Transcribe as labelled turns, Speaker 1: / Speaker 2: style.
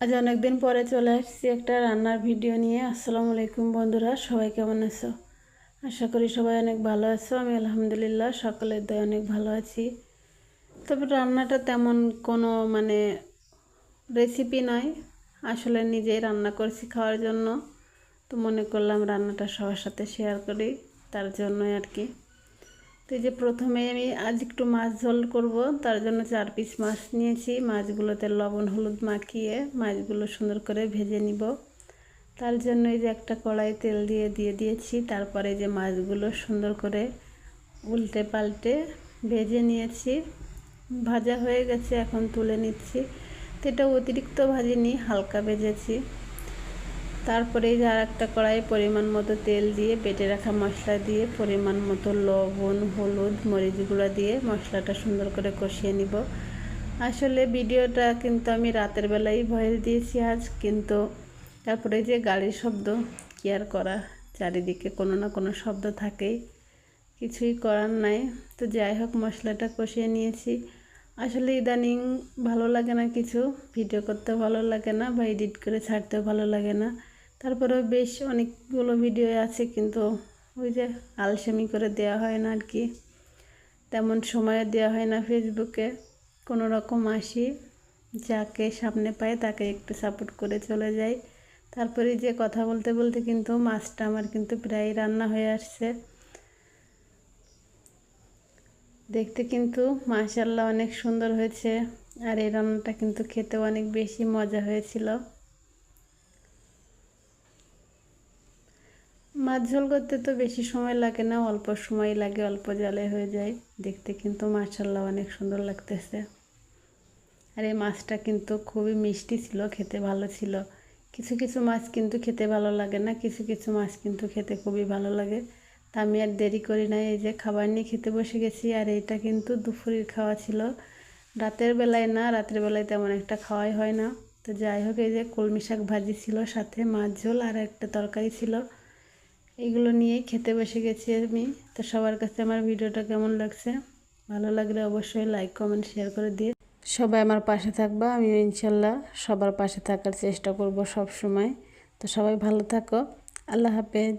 Speaker 1: আজ অনেক দিন পরে চলে আসছি একটা রান্নার ভিডিও নিয়ে। আসসালামু আলাইকুম বন্ধুরা, সবাই কেমন আছো? আশা করি সবাই অনেক ভালো আছো। আমি আলহামদুলিল্লাহ সকলের দয়ে অনেক ভালো আছি। তবে রান্নাটা তেমন কোনো রেসিপি নয়, আসলে নিজেই রান্না করছি খাওয়ার জন্য। তো মনে করলাম রান্নাটা সবার সাথে শেয়ার করি, তার জন্যই আর কি। তো এই যে প্রথমে আমি আজ একটু মাছ ঝোল করব, তার জন্য 4 পিস মাছ নিয়েছি। মাছগুলোতে লবণ হলুদ মাখিয়ে মাছগুলো সুন্দর করে ভেজে নিব। তার জন্য এই যে একটা কড়াই তেল দিয়ে দিয়েছি। তারপরে যে মাছগুলো সুন্দর করে উল্টে পাল্টে ভেজে নিয়েছি। ভাজা হয়ে গেছে, এখন তুলে নিচ্ছি। তো এটা অতিরিক্ত ভাজিনি, হালকা ভেজেছি। তারপরে এই যে আর একটা কড়াই পরিমাণ মতো তেল দিয়ে বেটে রাখা মশলা দিয়ে পরিমাণ মতো লবণ হলুদ মরিচ গুঁড়া দিয়ে মশলাটা সুন্দর করে কষিয়ে নিব। আসলে ভিডিওটা কিন্তু আমি রাতের বেলায় ভয়েস দিয়েছি আজ, কিন্তু তারপরে যে গাড়ির শব্দ কি আর করা, চারিদিকে কোনো না কোনো শব্দ থাকেই, কিছুই করার নাই। তো যাই হোক, মশলাটা কষিয়ে নিয়েছি। আসলে ইদানিং ভালো লাগে না, কিছু ভিডিও করতে ভালো লাগে না বা এডিট করে ছাড়তেও ভালো লাগে না। তারপরেও বেশ অনেকগুলো ভিডিও আছে, কিন্তু ওই যে আলসেমি করে দেওয়া হয় না আর কি, তেমন সময় দেওয়া হয় না ফেসবুকে। কোনো রকম আসি, যাকে সামনে পাই তাকে একটু সাপোর্ট করে চলে যাই। তারপরে যে কথা বলতে বলতে কিন্তু মাছটা আমার কিন্তু প্রায় রান্না হয়ে আসছে। দেখতে কিন্তু মাশাআল্লাহ অনেক সুন্দর হয়েছে, আর এই রান্নাটা কিন্তু খেতে অনেক বেশি মজা হয়েছিল। মাছ ঝোল করতে তো বেশি সময় লাগে না, অল্প সময় লাগে, অল্প জালে হয়ে যায়। দেখতে কিন্তু মাশাআল্লাহ অনেক সুন্দর লাগতেছে। আর এই মাছটা কিন্তু খুবই মিষ্টি ছিল, খেতে ভালো ছিল। কিছু কিছু মাছ কিন্তু খেতে ভালো লাগে না, কিছু কিছু মাছ কিন্তু খেতে খুবই ভালো লাগে। তা আমি আর দেরি করি না, এই যে খাবার নিয়ে খেতে বসে গেছি। আর এইটা কিন্তু দুপুরের খাওয়া ছিল, রাতের বেলায় না, রাতের বেলায় তেমন একটা খাওয়াই হয় না। তো যাই হোক, এই যে কলমি শাক ভাজি ছিল, সাথে মাছ ঝোল আর একটা তরকারি ছিল, এগুলো নিয়েই খেতে বসে গেছি আমি। তো সবার কাছে আমার ভিডিওটা কেমন লাগছে, ভালো লাগলে অবশ্যই লাইক কমেন্ট শেয়ার করে দিয়ে সবাই আমার পাশে থাকবা। আমিও ইনশাল্লাহ সবার পাশে থাকার চেষ্টা করব সব সময়। তো সবাই ভালো থাকো, আল্লাহ হাফেজ।